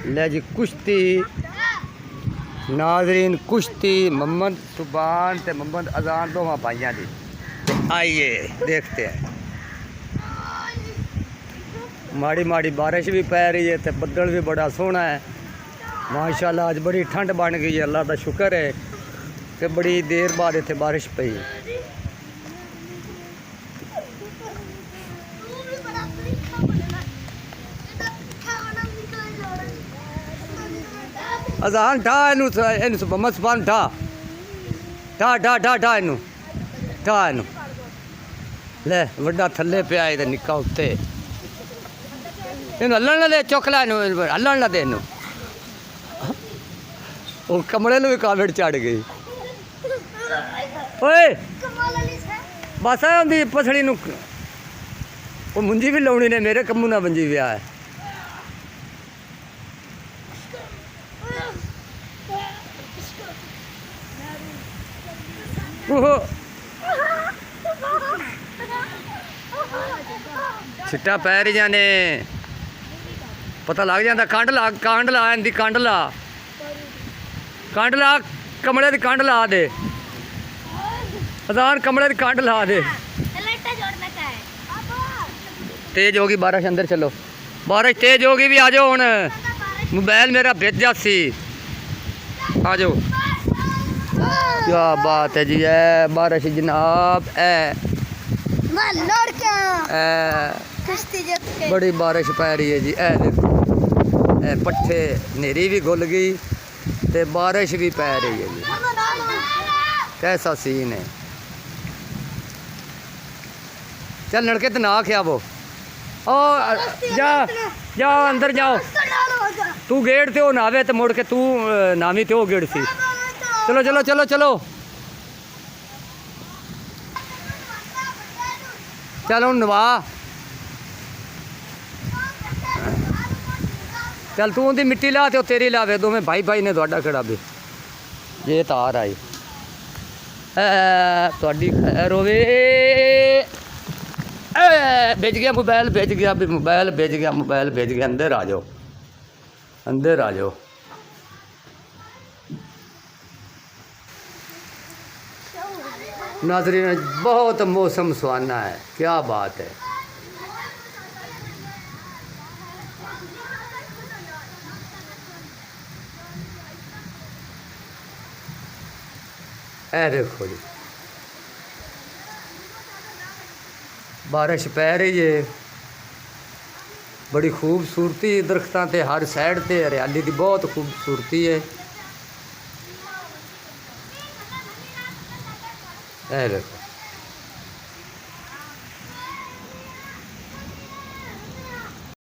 ले जी कुश्ती नाजरीन, कुश्ती मोहम्मद सुबान ते मोहम्मद अजान दोवां भाइयां दी। आइए देखते हैं। माड़ी माड़ी बारिश भी पै रही है तो बदल भी बड़ा सोहना है माशाल्लाह। आज बड़ी ठंड बन गई है, अल्लाह का शुक्र है कि बड़ी देर बाद इत्थे बारिश पई। अजान ढा इनू मोहम्मद सुबान ढा ढा ढा ढा ढा इनू ढा इनू ले वड्डा थल्ले पिया है निक्का उत्ते इनू हल्लण ना दे, चुक ला इनू, हल्लण ना दे इनू। वो कमरे में भी कावड़ चढ़ गई। ओए बस आंदी पसड़ी नू वो मुंजी भी लाउनी ने, मेरे कम्मू ना मंजी विया है। छिट्टा पै रही ने, पता लग जाता। कंड ला, कंड ला इनकी, कंड ला, कंड ला, कमले की कंड ला दे अजान, कमले की कंड ला दे। तेज होगी बारिश, अंदर चलो, बारिश तेज होगी भी। आ जाओ हुण, मोबाइल मेरा भिज जासी। आ जाओ। क्या बात है जी, है बारिश जनाब, बड़ी बारिश पै रही है जी। देखो पट्ठे, नेरी भी घुल गई ते बारिश भी पै रही है जी। कैसा सीन है। चल लड़के तो ना क्या वो, ओ जा जा अंदर जाओ। तू गेट ते हो नावे तो मुड़ के तू नावी ते हो गेट सी। चलो चलो चलो चलो चल हूँ नवा। चल तू उनकी मिट्टी ला तो तेरी लावे, दोवें भाई भाई ने थोड़ा खड़ा भी। ये तार आई थोड़ी खैर होवे। भेज गया मोबाइल, भेज गया भी मोबाइल, भेज गया मोबाइल, भेज गया। अंदर आ जाओ, अंदर आ जाओ। नाज़रीन बहुत मौसम सुहाना है, क्या बात है। ऐ देखो जी बारिश पै रही है, बड़ी खूबसूरती दरख्तां ते हर साइड ते हरियाली की बहुत खूबसूरती है। ऐ देखो